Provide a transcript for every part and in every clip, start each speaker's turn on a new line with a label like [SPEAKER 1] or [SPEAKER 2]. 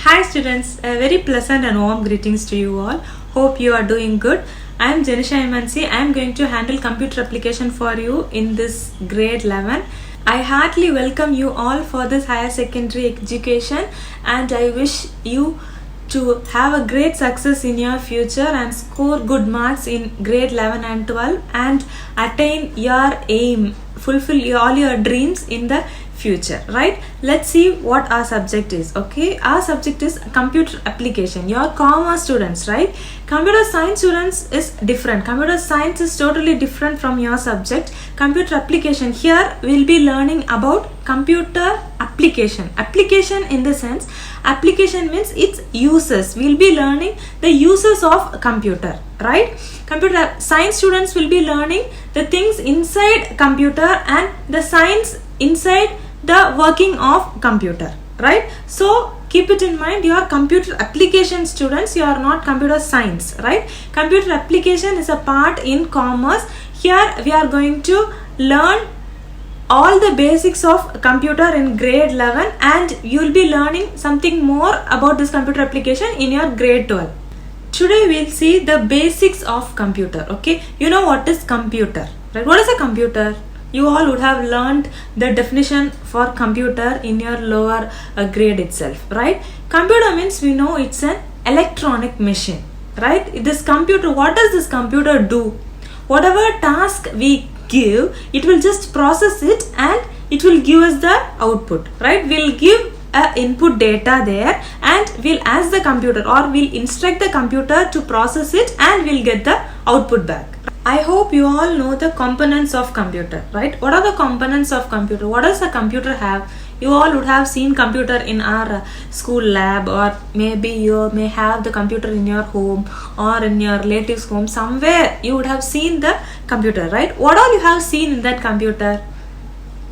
[SPEAKER 1] Hi students, a very pleasant and warm greetings to you all. Hope you are doing good. I am Janisha Imansi. I am going to handle computer application for you in this grade 11. I heartily welcome you all for this higher secondary education and I wish you to have a great success in your future and score good marks in grade 11 and 12 and attain your aim, fulfill all your dreams in the future, right? Let's see what our subject is. Okay, our subject is computer application. Your commerce students, right? Computer science students is different. Computer science is totally different from your subject. Computer application, here we'll be learning about computer application. Application in the sense, application means its uses. We'll be learning the uses of computer, right? Computer science students will be learning the things inside computer and the science inside the working of computer, right? So keep it in mind, you are computer application students, you are not computer science, right? Computer application is a part in commerce. Here we are going to learn all the basics of computer in grade 11 and you will be learning something more about this computer application in your grade 12. Today we'll see the basics of computer. Okay, you know what is computer, right? What is a computer? You all would have learned the definition for computer in your lower grade itself, right? Computer means we know it's an electronic machine, right? This computer, what does this computer do? Whatever task we give, it will just process it and it will give us the output, right? We'll give input data there and we'll ask the computer or we'll instruct the computer to process it and we'll get the output back. I hope you all know the components of computer, right? What are the components of computer? What does a computer have? You all would have seen computer in our school lab, or maybe you may have the computer in your home or in your relative's home. Somewhere you would have seen the computer, right? What all you have seen in that computer?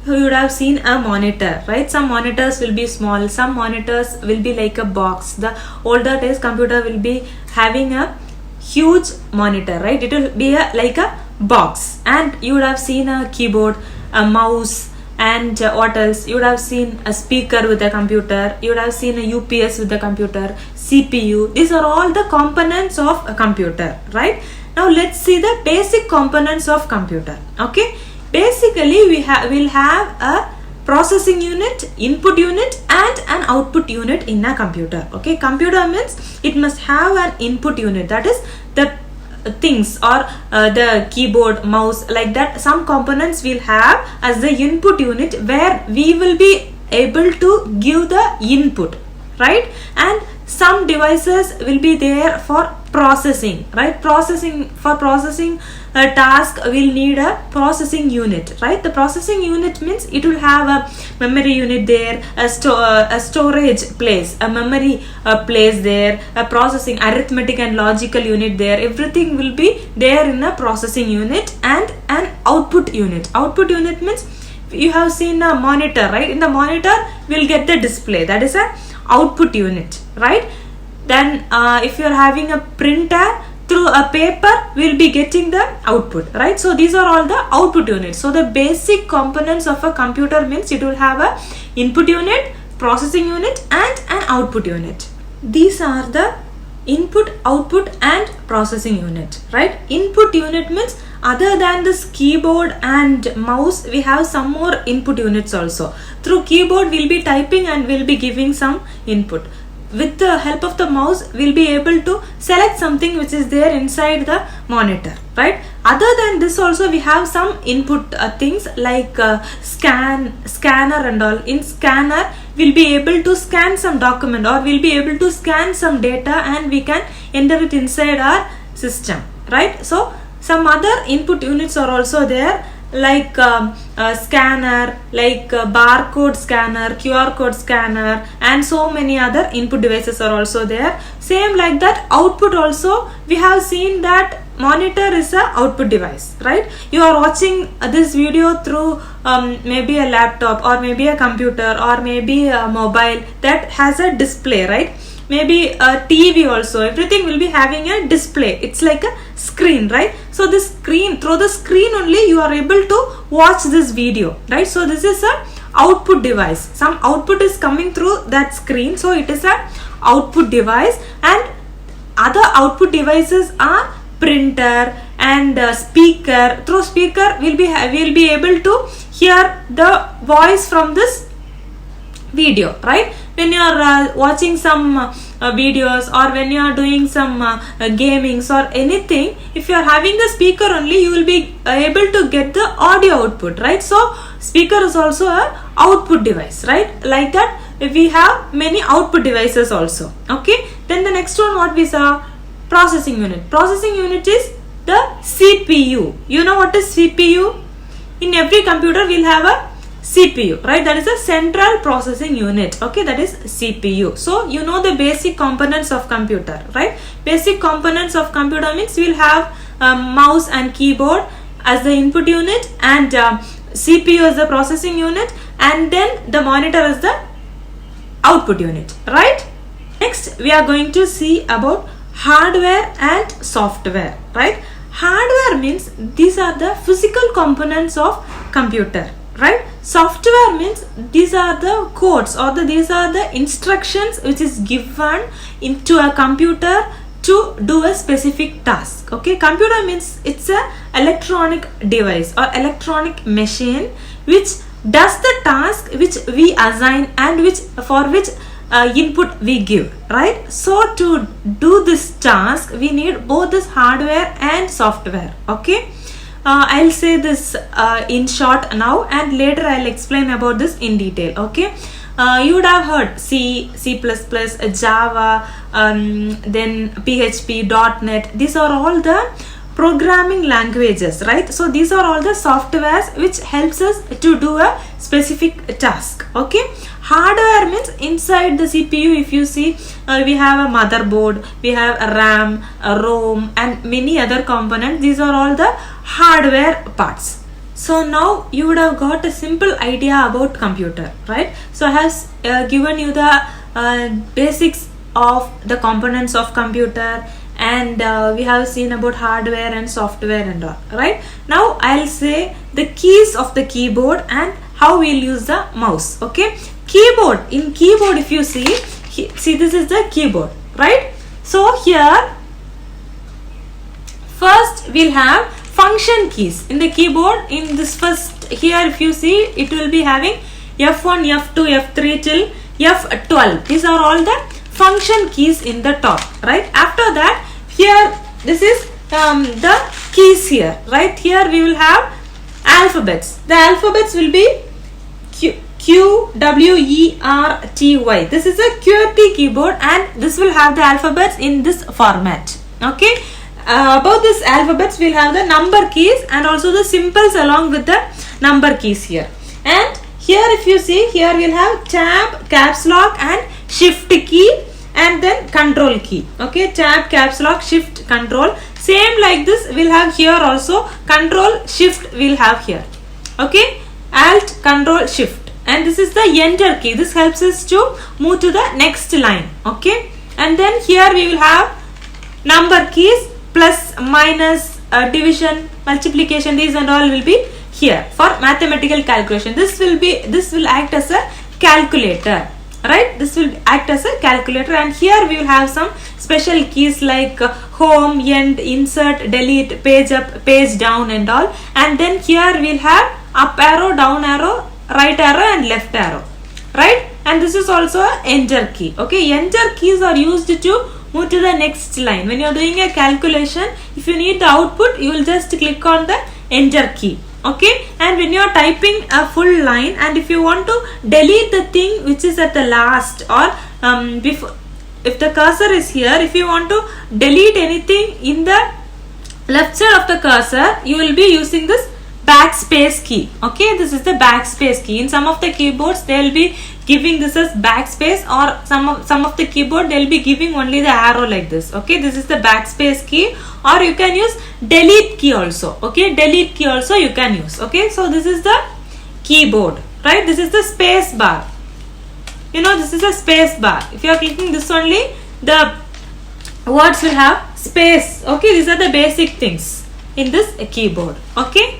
[SPEAKER 1] You would have seen a monitor, right? Some monitors will be small, some monitors will be like a box. The older days computer will be having a huge monitor, right? It will be like a box and you would have seen a keyboard, a mouse, and what else? You would have seen a speaker with a computer, you would have seen a UPS with the computer, CPU. These are all the components of a computer, right? Now let's see the basic components of computer. Okay, basically we'll have a processing unit, input unit and an output unit in a computer. Okay, computer means it must have an input unit, that is the things or the keyboard, mouse, like that. Some components will have as the input unit where we will be able to give the input, right? And some devices will be there for processing, right? For processing a task will need a processing unit, right? The processing unit means it will have a memory unit there, a storage place, a memory place there, a processing arithmetic and logical unit there. Everything will be there in a processing unit and an output unit. Output unit means you have seen a monitor, right? In the monitor we'll get the display, that is a output unit, right? Then if you are having a printer, through a paper we'll be getting the output, right? So these are all the output units. So the basic components of a computer means it will have a input unit, processing unit and an output unit. These are the input, output and processing unit, right? Input unit means other than this keyboard and mouse we have some more input units also. Through keyboard we'll be typing and we'll be giving some input. With the help of the mouse we'll be able to select something which is there inside the monitor, right? Other than this also we have some input things like scanner and all. In scanner we'll be able to scan some document or we'll be able to scan some data and we can enter it inside our system, right? So some other input units are also there, like scanner, like barcode scanner, QR code scanner and so many other input devices are also there. Same like that output also we have seen that monitor is a output device, right? You are watching this video through maybe a laptop or maybe a computer or maybe a mobile that has a display, right? Maybe a TV also, everything will be having a display. It's like a screen, right? So this screen, through the screen only you are able to watch this video, right? So this is a output device. Some output is coming through that screen, so it is a output device. And other output devices are printer and speaker. Through speaker we'll be able to hear the voice from this video, right? When you are watching some videos, or when you are doing some gamings or anything, if you are having the speaker only, you will be able to get the audio output, right? So speaker is also a output device, right? Like that we have many output devices also. Okay, then the next one, what we saw, processing unit. Processing unit is the CPU. You know what is CPU? In every computer we'll have a CPU, right? That is a central processing unit. Okay, that is CPU. So you know the basic components of computer, right? Basic components of computer means we'll have mouse and keyboard as the input unit, and CPU as the processing unit, and then the monitor as the output unit, right? Next we are going to see about hardware and software, right? Hardware means these are the physical components of computer, right? Software means these are the codes, or these are the instructions which is given into a computer to do a specific task. Okay, computer means it's a electronic device or electronic machine which does the task which we assign and for which input we give, right? So to do this task we need both this hardware and software. Okay, I'll say this in short now, and later I'll explain about this in detail. Okay, you would have heard C, C++, Java, then PHP, .NET. These are all the programming languages, right? So these are all the softwares which helps us to do a specific task. Okay, hardware means inside the CPU, if you see, we have a motherboard, we have a RAM, a ROM, and many other components. These are all the hardware parts. So now you would have got a simple idea about computer, right? So I have given you the basics of the components of computer, and we have seen about hardware and software and all, right? Now I'll say the keys of the keyboard and how we'll use the mouse. Okay, keyboard, in keyboard if you see this is the keyboard, right? So here first we'll have function keys in the keyboard. In this first, here if you see, it will be having F1, F2, F3 till F12. These are all the function keys in the top, right? After that, here this is the keys here, right? Here we will have alphabets. The alphabets will be Q, W, E, R, T, Y. This is a QWERTY keyboard, and this will have the alphabets in this format. Okay, above this alphabets we'll have the number keys and also the symbols along with the number keys here. And here if you see, here we'll have tab, caps lock, and shift key, and then control key. Okay, tab, caps lock, shift, control. Same like this we'll have here also. Control, shift we'll have here. Okay, alt, control, shift, and this is the enter key. This helps us to move to the next line. Okay, and then here we will have number keys, plus, minus, division, multiplication. These and all will be here for mathematical calculation. This will act as a calculator, right? This will act as a calculator. And here we will have some special keys like home, end, insert, delete, page up, page down and all. And then here we will have up arrow, down arrow, right arrow, and left arrow, right? And this is also a enter key. Okay, enter keys are used to move to the next line. When you are doing a calculation, if you need the output, you will just click on the enter key. Okay, and when you are typing a full line, and if you want to delete the thing which is at the last, or before, if the cursor is here, if you want to delete anything in the left side of the cursor, you will be using this backspace key. Okay, this is the backspace key. In some of the keyboards they will be giving this as backspace, or some of the keyboard they will be giving only the arrow like this. Okay, this is the backspace key, or you can use delete key also. Okay, delete key also you can use. Okay, so this is the keyboard, right? This is the space bar. You know, this is a space bar. If you are clicking this only, the words will have space. Okay, these are the basic things in this keyboard. Okay,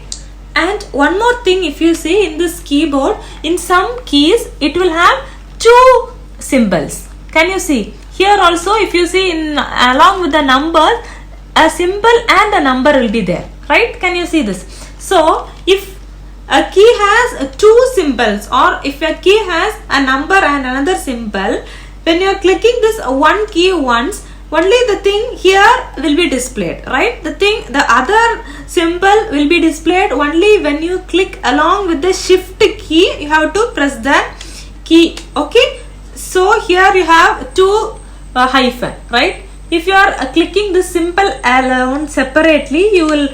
[SPEAKER 1] And one more thing, if you see in this keyboard, in some keys it will have two symbols. Can you see? Here also, if you see in along with the numbers, a symbol and a number will be there, right? Can you see this? So if a key has two symbols, or if a key has a number and another symbol, when you are clicking this one key once, only the thing here will be displayed, right? The other symbol will be displayed only when you click along with the shift key. You have to press the key, okay? So here you have two hyphen, right? If you are clicking this symbol alone separately, you will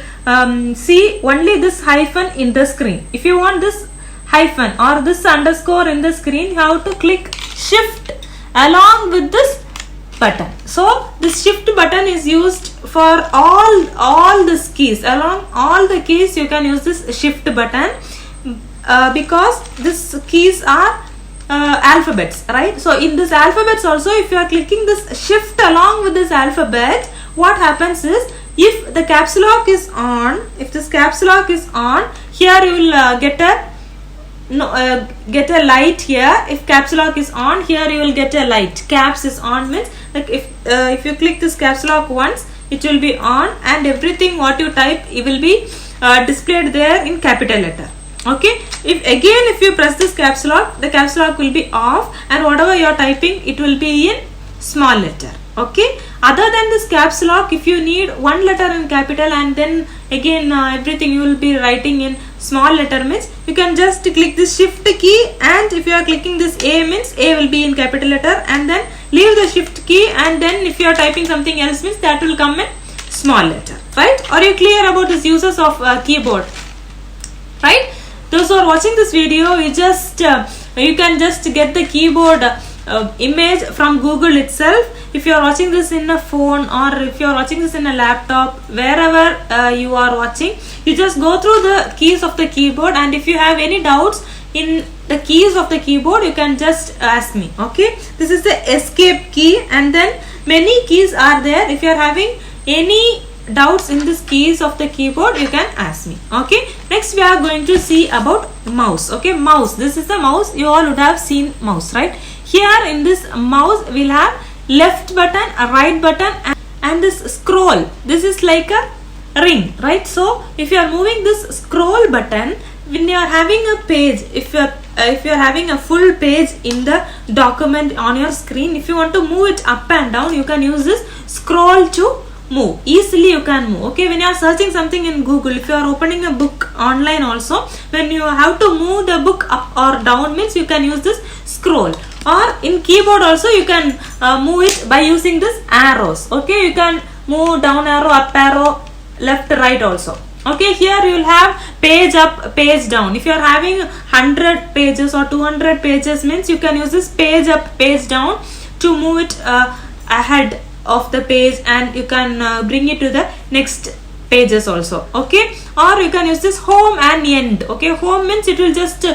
[SPEAKER 1] see only this hyphen in the screen. If you want this hyphen or this underscore in the screen, you have to click shift along with this button. So this shift button is used for all these keys. Along all the keys you can use this shift button because these keys are alphabets, right? So in this alphabets also, if you are clicking this shift along with this alphabet, what happens is, if the caps lock is on, if this caps lock is on, here you will get a light here. If caps lock is on, here you will get a light. Caps is on means, like if you click this caps lock once, it will be on, and everything what you type, it will be displayed there in capital letter. Okay, if you press this caps lock, the caps lock will be off, and whatever you are typing, it will be in small letter. Okay, other than this caps lock, if you need one letter in capital and then again everything you will be writing in small letter means, you can just click this shift key, and if you are clicking this A means A will be in capital letter, and then leave the shift key, and then if you are typing something else means that will come in small letter, right? Are you clear about this uses of keyboard, right? Those who are watching this video, you can just get the keyboard image from Google itself. If you are watching this in a phone, or if you are watching this in a laptop, wherever you are watching, you just go through the keys of the keyboard, and if you have any doubts in the keys of the keyboard, you can just ask me. Okay, this is the escape key, and then many keys are there. If you are having any doubts in these keys of the keyboard, you can ask me. Okay, next we are going to see about mouse. Okay, mouse, this is the mouse. You all would have seen mouse, right? Here in this mouse we'll have left button, a right button, and this scroll. This is like a ring, right? So if you are moving this scroll button, when you are having a page, if you are having a full page in the document on your screen, if you want to move it up and down, you can use this scroll to move. Easily you can move. Okay, when you are searching something in Google, if you are opening a book online also, when you have to move the book up or down means, you can use this scroll. Or in keyboard also you can move it by using this arrows. Okay, you can move down arrow, up arrow, left, right also. Okay, here you will have page up, page down. If you are having 100 pages or 200 pages means, you can use this page up, page down to move it ahead of the page, and you can bring it to the next pages also. Okay, or you can use this home and end. Okay, home means it will just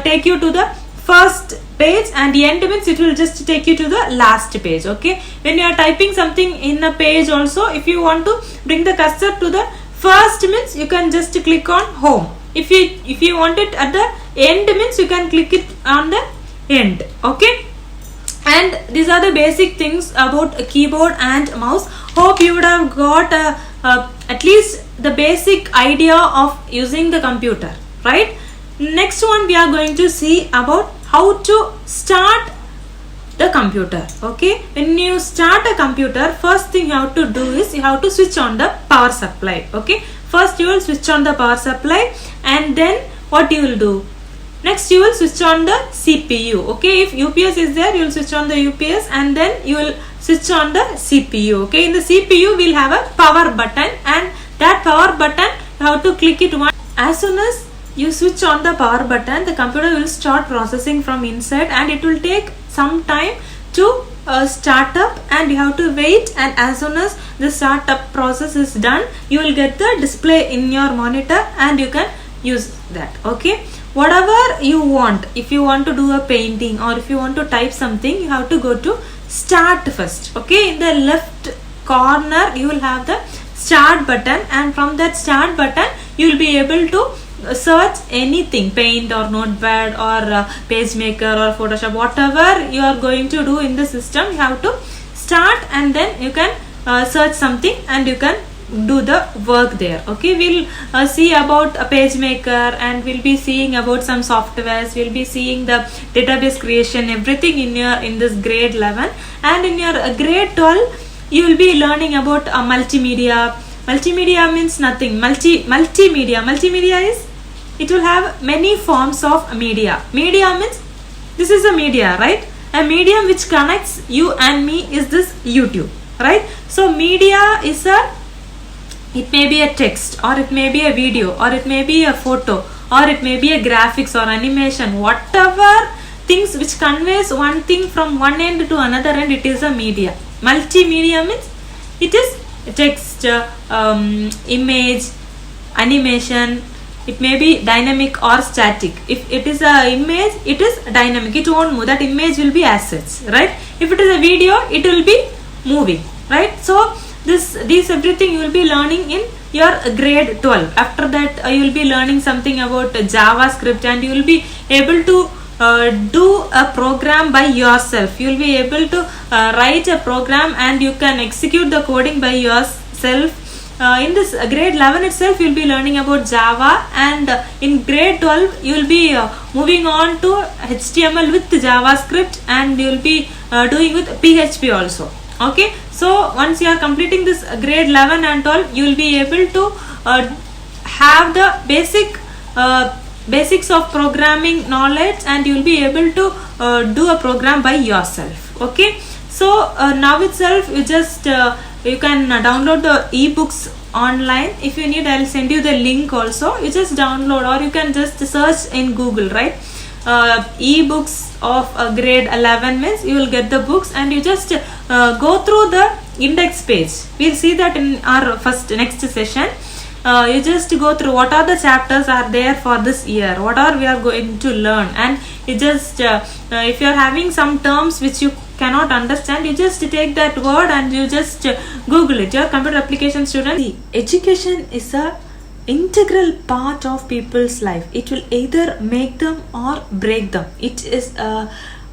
[SPEAKER 1] take you to the first page, and end means it will just take you to the last page. Okay, when you are typing something in a page also, if you want to bring the cursor to the first means, you can just click on home. If you want it at the end means, you can click it on the end. Okay, and these are the basic things about a keyboard and mouse. Hope you would have got at least the basic idea of using the computer, right? Next one, we are going to see about how to start the computer. Okay, when you start a computer, first thing you have to do is you have to switch on the power supply. Okay, first you will switch on the power supply, and then what you will do? Next you will switch on the CPU. Okay, if UPS is there, you will switch on the UPS, and then you will switch on the CPU. Okay, in the CPU we will have a power button, and that power button you have to click it once. As soon as you switch on the power button, the computer will start processing from inside, and it will take some time to start up, and you have to wait, and as soon as the startup process is done, you will get the display in your monitor, and you can use that. Okay, whatever you want, if you want to do a painting or if you want to type something, you have to go to start first. Okay, in the left corner you will have the start button, and from that start button you will be able to search anything, Paint or Notepad or PageMaker or Photoshop, whatever you are going to do in the system, you have to start and then you can search something and you can do the work there. Okay, we'll see about a PageMaker, and we'll be seeing about some softwares, we'll be seeing the database creation, everything in this grade 11. And in your grade 12 you will be learning about multimedia. Multimedia means nothing. Multimedia is, it will have many forms of media. Media means this is a media, right? A medium which connects you and me is this YouTube, right? So media is it may be a text, or it may be a video, or it may be a photo, or it may be a graphics or animation, whatever things which conveys one thing from one end to another end, it is a media. Multimedia means it is text, image, animation. It may be dynamic or static. If it is a image, it is dynamic, it won't move, that image will be as such, right? If it is a video, it will be moving, right? So these everything you will be learning in your grade 12. After that you will be learning something about JavaScript, and you will be able to do a program by yourself. You will be able to write a program and you can execute the coding by yourself. In this grade 11 itself you will be learning about Java, and in grade 12 you will be moving on to HTML with JavaScript, and you will be doing with PHP also. Okay, so once you are completing this grade 11 and 12, you will be able to have the basics of programming knowledge, and you will be able to do a program by yourself. Okay, so now itself you just you can download the ebooks online. If you need, I'll send you the link also. You just download, or you can just search in Google, right? Ebooks of grade 11 means you will get the books, and you just go through the index page. We'll see that in our next session. You just go through what are the chapters are there for this year, what are we are going to learn, and you just if you are having some terms which you cannot understand, you just take that word and you just Google it. Your computer application student, see, education is a integral part of people's life. It will either make them or break them. It is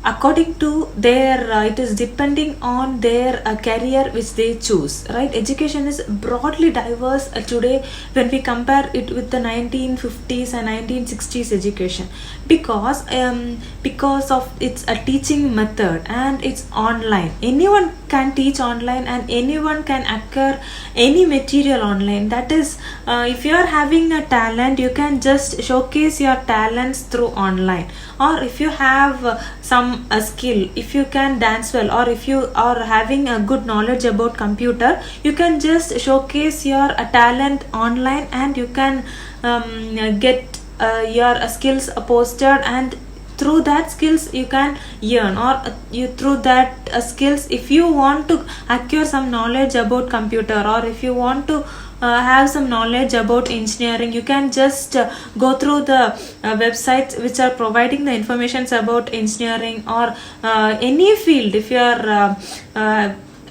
[SPEAKER 1] according to their it is depending on their career which they choose, right? Education is broadly diverse today when we compare it with the 1950s and 1960s education, because of its a teaching method, and it's online. Anyone can teach online, and anyone can acquire any material online. That is, if you are having a talent, you can just showcase your talents through online. Or if you have some skill, if you can dance well, or if you are having a good knowledge about computer, you can just showcase your talent online, and you can get your skills posted, and through that skills you can earn, or you through that skills, if you want to acquire some knowledge about computer, or if you want to have some knowledge about engineering, you can just go through the websites which are providing the informations about engineering, or any field. If you are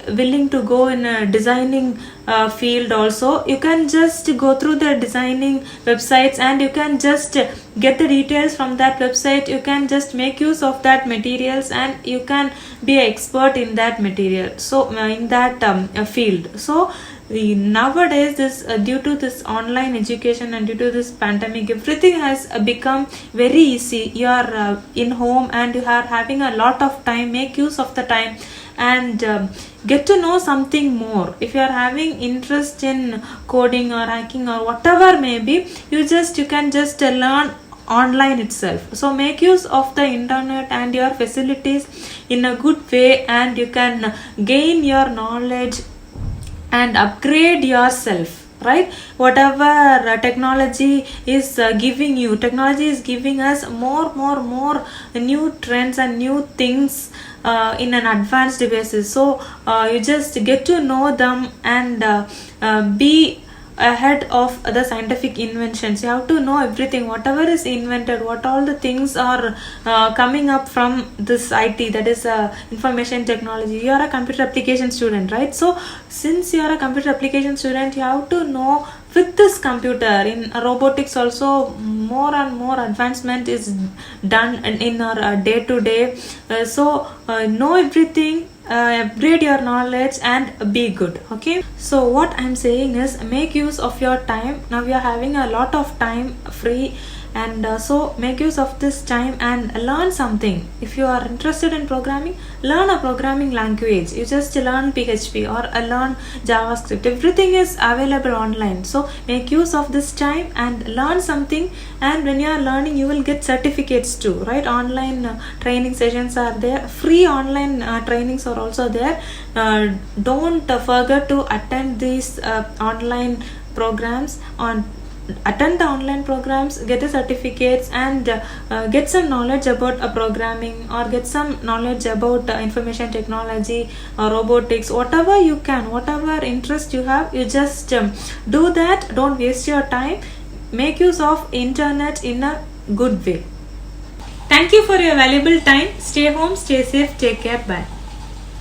[SPEAKER 1] willing to go in a designing field also, you can just go through the designing websites, and you can just get the details from that website. You can just make use of that materials, and you can be an expert in that material, so in that field. So nowadays this due to this online education and due to this pandemic, everything has become very easy. You are in home and you are having a lot of time. Make use of the time and get to know something more. If you are having interest in coding or hacking or whatever may be, you can just learn online itself. So make use of the internet and your facilities in a good way, and you can gain your knowledge and upgrade yourself, right? Whatever technology is giving you, technology is giving us more new trends and new things in an advanced basis. So you just get to know them and be ahead of the scientific inventions. You have to know everything, whatever is invented, what all the things are coming up from this IT, that is information technology. You are a computer application student, right? So since you are a computer application student, you have to know with this computer. In robotics also, more and more advancement is done in our day to day. So know everything, upgrade your knowledge and be good. Okay, so what I'm saying is, make use of your time. Now we are having a lot of time free, and so make use of this time and learn something. If you are interested in programming, learn a programming language. You just learn PHP or learn JavaScript. Everything is available online, so make use of this time and learn something. And when you are learning, you will get certificates too, right? Online training sessions are there, free online trainings are also there. Don't forget to attend these online programs. Attend the online programs, get the certificates, and get some knowledge about programming, or get some knowledge about information technology or robotics. Whatever you can, whatever interest you have, you just do that. Don't waste your time. Make use of internet in a good way. Thank you for your valuable time. Stay home, stay safe, take care, bye.